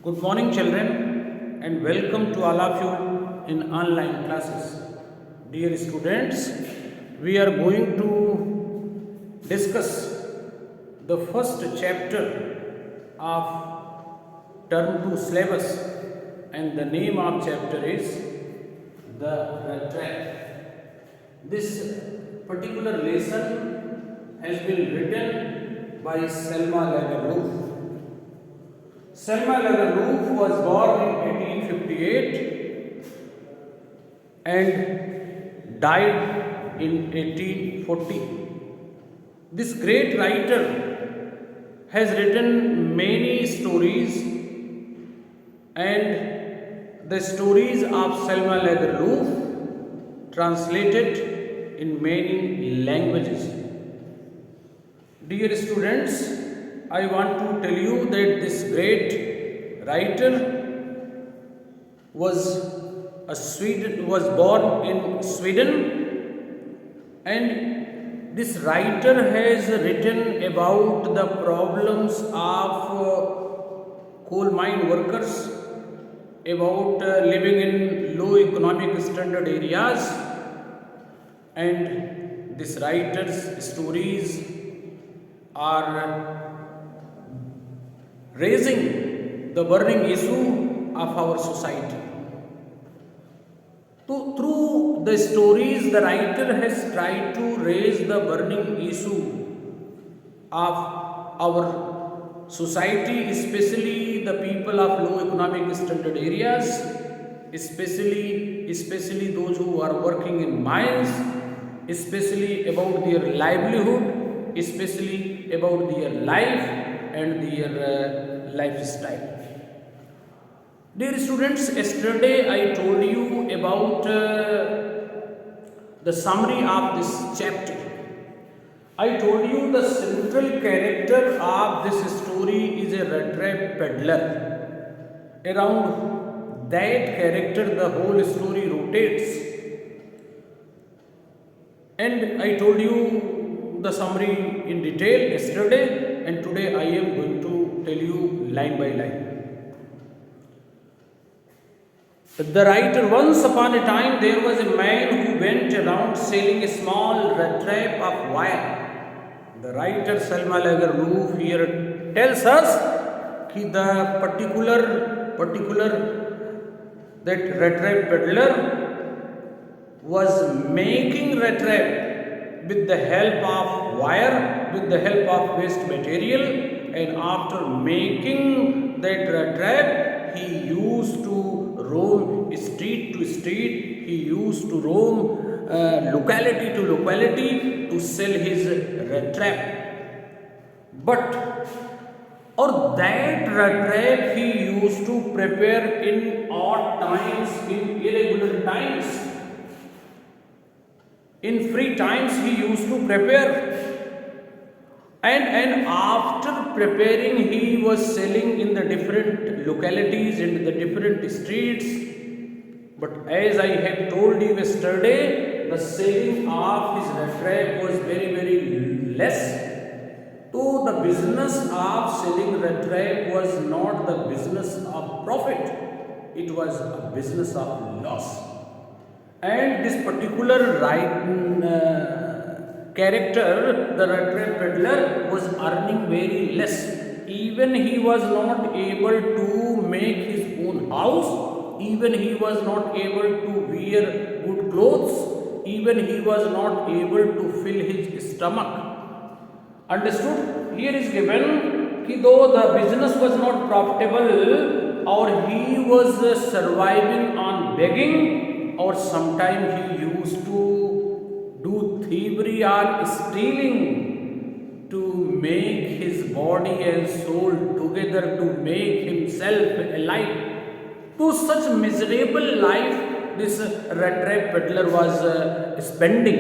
Good morning, children, and welcome to all of you in online classes. Dear students, we are going to discuss the first chapter of Term 2 syllabus, and the name of chapter is The Red Trap. This particular lesson has been written by Selma Lagerlöf. Selma Lagerlöf was born in 1858 and died in 1840. This great writer has written many stories, and the stories of Selma Lagerlöf translated in many languages. Dear students, I want to tell you that this great writer was born in Sweden, and this writer has written about the problems of coal mine workers, about living in low economic standard areas, and this writer's stories are raising the burning issue of our society. So, through the stories, the writer has tried to raise the burning issue of our society, especially the people of low economic standard areas, especially those who are working in mines, especially about their livelihood, especially about their life and their lifestyle. Dear students, yesterday I told you about the summary of this chapter. I told you the central character of this story is a red trap peddler. Around that character the whole story rotates. And I told you the summary in detail yesterday, and today I am going to tell you line by line. The writer, once upon a time there was a man who went around selling a small red trap of wire. The writer Selma Lagerlöf here tells us that the particular that red trap peddler was making red trap with the help of wire, with the help of waste material, and after making that red trap, he used to roam street to street, he used to roam locality to locality to sell his red trap. But or that red trap he used to prepare in odd times, in irregular times. In free times he used to prepare, and after preparing he was selling in the different localities and the different streets. But as I have told you yesterday, the selling of his red trap was very less. So the business of selling red trap was not the business of profit, it was a business of loss. And this particular character, the red trap peddler, was earning very less. Even he was not able to make his own house, even he was not able to wear good clothes, even he was not able to fill his stomach. Understood? Here is given that though the business was not profitable, or he was surviving on begging, or sometimes he used to do thievery or stealing to make his body and soul together, to make himself alive. To such miserable life this red trap peddler was spending.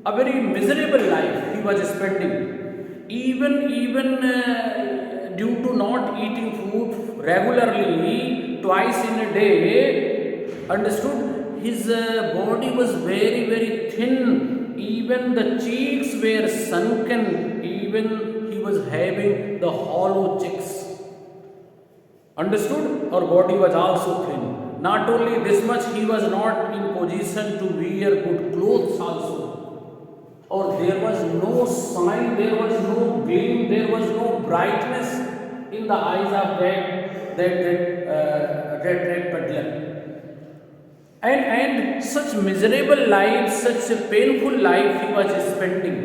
A very miserable life he was spending. Even due to not eating food regularly, twice in a day, understood, his body was very thin, even the cheeks were sunken, even he was having the hollow cheeks. Understood? Our body was also thin. Not only this much, he was not in position to wear good clothes also. Or there was no sign, there was no gleam, there was no brightness in the eyes of that red peddler. And such miserable life, such a painful life he was spending.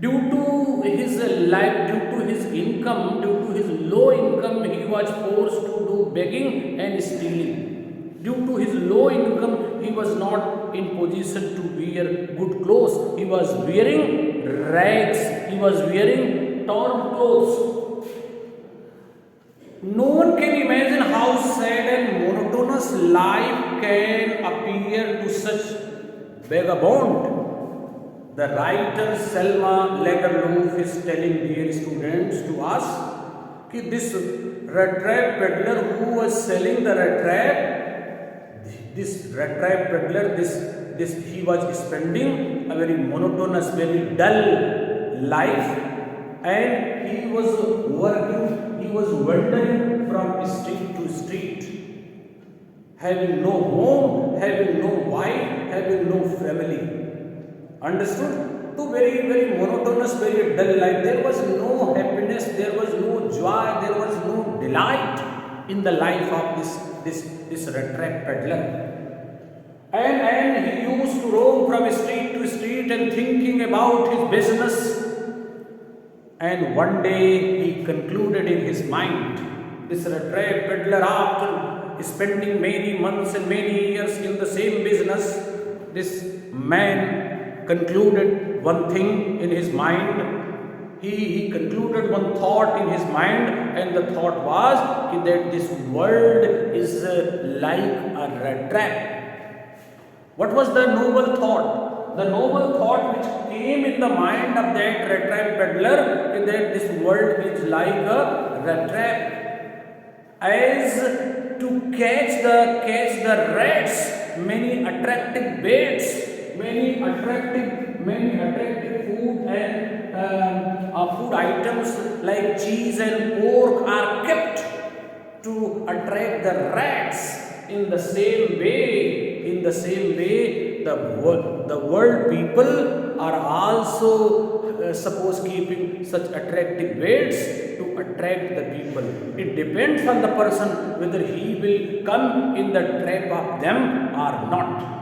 Due to his life, due to his income, due to his low income, he was forced to do begging and stealing. Due to his low income, he was not in position to wear good clothes. He was wearing rags. He was wearing torn clothes. No one can imagine how sad and monotonous life can appear to such vagabond. The writer Selma Lagerlöf is telling dear students to us that this red trap peddler who was selling the red trap, this red trap peddler, this he was spending a very monotonous, very dull life, and he was working, he was wandering from street to street, having no home, having no wife, having no family. Understood? To very, very monotonous, very dull life. There was no happiness, there was no joy, there was no delight in the life of this red trap peddler. And he used to roam from street to street and thinking about his business. And one day he concluded in his mind, this red trap peddler, after spending many months and many years in the same business, this man concluded one thing in his mind. He concluded one thought in his mind, and the thought was that this world is like a rat trap. What was the noble thought? The noble thought which came in the mind of that rat trap peddler is that this world is like a rat trap. As to catch the rats, many attractive baits, many attractive food and food items like cheese and pork are kept to attract the rats. In the same way, the world people are also suppose keeping such attractive baits to attract the people. It depends on the person whether he will come in the trap of them or not.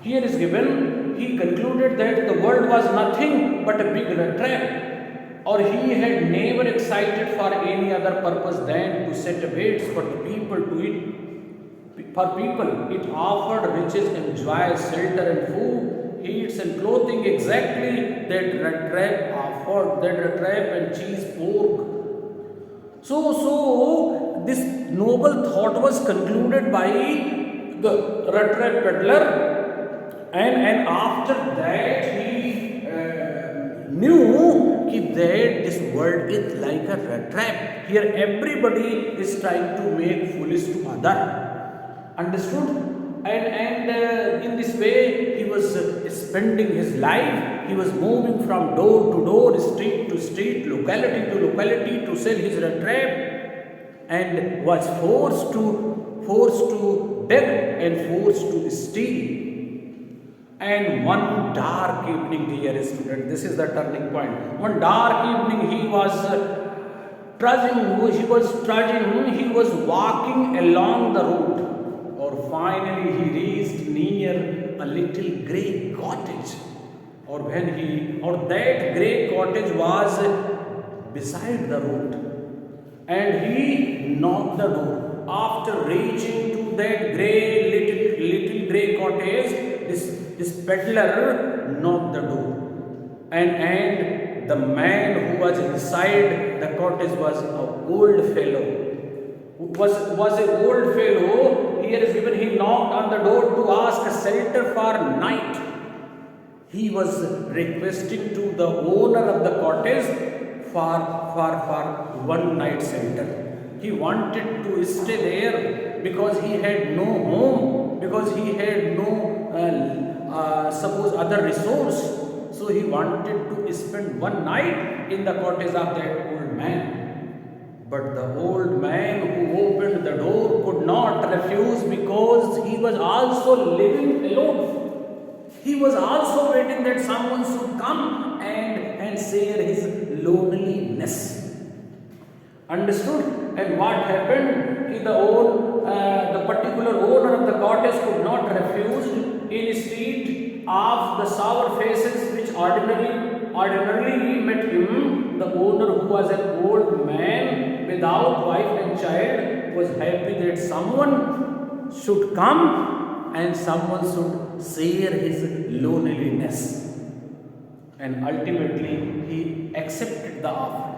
Here is given, he concluded that the world was nothing but a big trap, or he had never excited for any other purpose than to set baits for the people to eat. For people, it offered riches and joy, shelter and food, heats and clothing, exactly that rat trap offered, that rat trap and cheese, pork. So this noble thought was concluded by the rat trap peddler, and after that he knew that this world is like a rat trap. Here everybody is trying to make foolish to other. Understood? And in this way he was spending his life. He was moving from door to door, street to street, locality to locality to sell his rat trap, and was forced to beg and forced to steal. And one dark evening, dear student, this is the turning point. One dark evening he was trudging, he was walking along the road. Or finally he reached near a little grey cottage. Or that grey cottage was beside the road. And he knocked the door. After reaching to that little grey cottage, this peddler knocked the door. And the man who was inside the cottage was an old fellow. Was an old fellow. Here is given, he knocked on the door to ask a shelter for night. He was requesting to the owner of the cottage for one night shelter. He wanted to stay there because he had no home, because he had no suppose other resource. So he wanted to spend one night in the cottage of that old man. But the old man who opened was also living alone. He was also waiting that someone should come and share his loneliness. Understood? And what happened? The particular owner of the cottage could not refuse. Instead of the sour faces which ordinarily met him, the owner, who was an old man without wife and child, was happy that someone should come and someone should share his loneliness. And ultimately, he accepted the offer.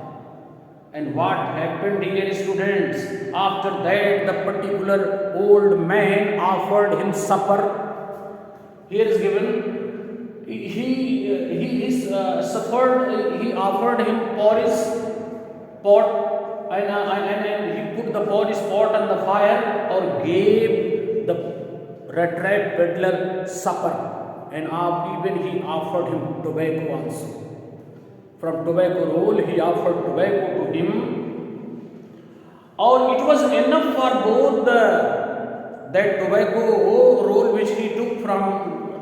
And what happened here, students? After that, the particular old man offered him supper. Here is given. He offered him porridge pot, and he put the porridge pot on the fire, or gave the rat trap peddler supper, and even he offered him tobacco also. From tobacco roll, he offered tobacco to him, or it was enough for both that tobacco roll which he took from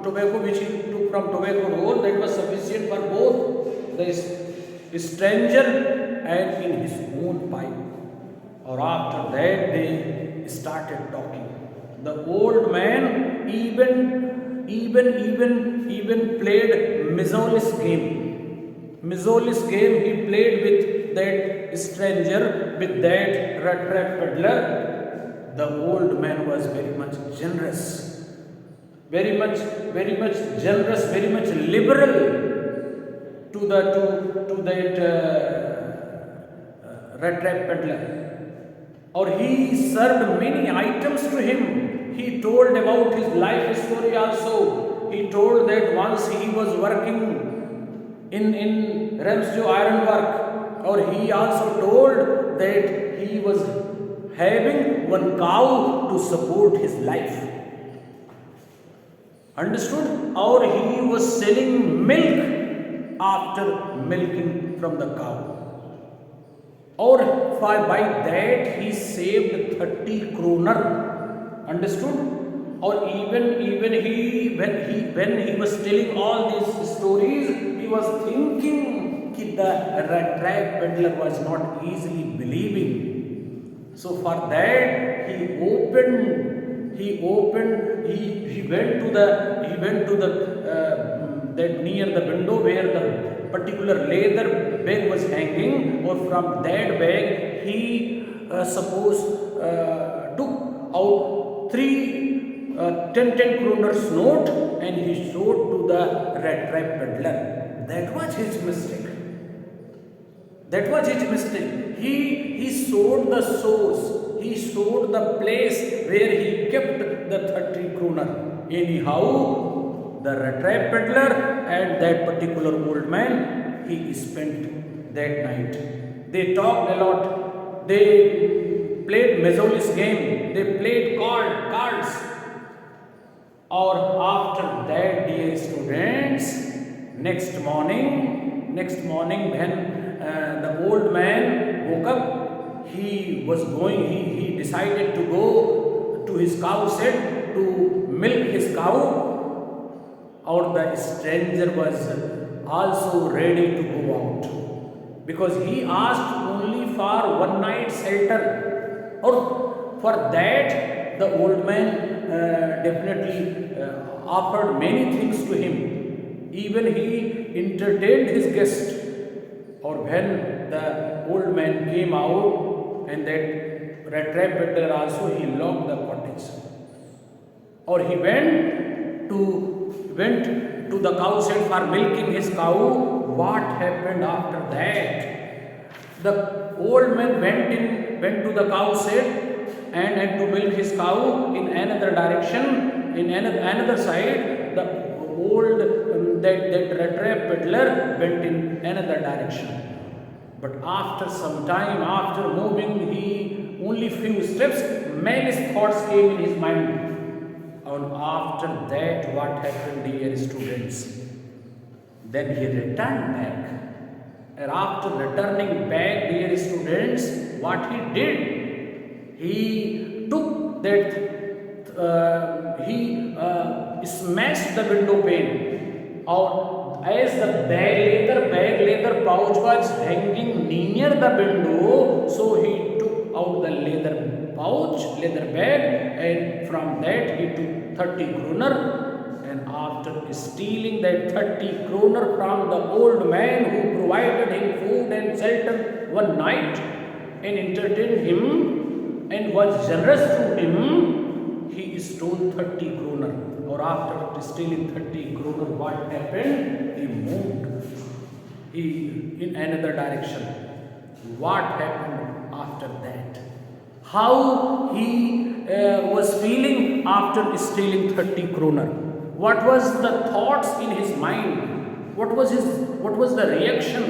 tobacco roll, that was sufficient for both the stranger and in his own pipe. Or after that, they started talking. The old man even played Mizolis game. Mizolis game he played with that stranger, with that rat trap peddler. The old man was very much generous, very much generous, very much liberal to that rat trap peddler. Or he served many items to him. He told about his life story also. He told that once he was working in Ramsjo iron work, or he also told that he was having one cow to support his life. Understood? Or he was selling milk after milking from the cow. Or by that he saved 30 kroner. Understood? Or even he when he was telling all these stories, he was thinking that the rat trap peddler was not easily believing. So for that he went to the that near the window where the particular leather bag was hanging, or from that bag he took out 10 kroners note, and he showed to the rat trap peddler. That was his mistake. That was his mistake. He showed the source. He showed the place where he kept the 30 kroner. Anyhow, the rat trap peddler and that particular old man, he spent that night. They talked a lot. They played Mizolis game. They played cards. Or after that, dear students, next morning when the old man woke up, he decided to go to his cow shed to milk his cow. Or the stranger was also ready to go out, because he asked only for one night shelter. Or for that, the old man definitely offered many things to him. Even he entertained his guest. Or when the old man came out, and that rat trap peddler also, he locked the cottage. Or he went to the cow shed for milking his cow. What happened after that? The old man went to the cow shed and to milk his cow in another direction, in another side. The old that rat trap peddler went in another direction. But after some time, after moving only few steps, many thoughts came in his mind. And after that, what happened, dear students? Then he returned back. And after returning back, dear students, what he did? He took that he smashed the window pane, or as the bag leather pouch was hanging near the window, so he took out the leather bag, and from that he took 30 kroner. And after stealing that 30 kroner from the old man who provided him food and shelter one night and entertained him and was generous to him, he stole 30 kroner. Or after stealing 30 kroner, what happened? He moved in another direction. What happened after that? How he was feeling after stealing 30 kroner? What was the thoughts in his mind? What was the reaction?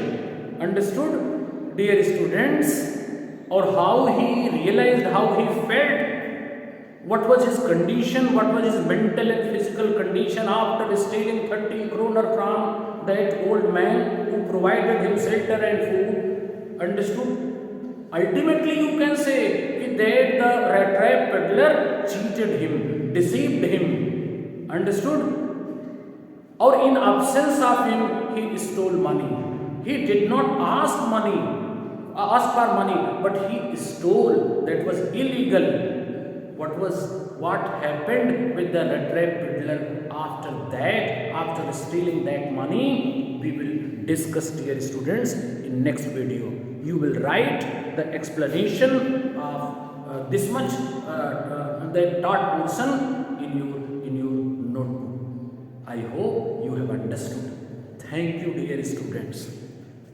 Understood, dear students? Or how he realized, how he felt? What was his condition? What was his mental and physical condition after stealing 30 kroner from that old man who provided him shelter and food? Understood? Ultimately, you can say that the rat trap peddler cheated him, deceived him. Understood? Or in absence of him, he stole money. He did not ask for money, but he stole. That was illegal. What happened with the rat trap peddler after that, after stealing that money? We will discuss, dear students, in next video. You will write the explanation of this much, the taught portion in your notebook. I hope you have understood. Thank you, dear students.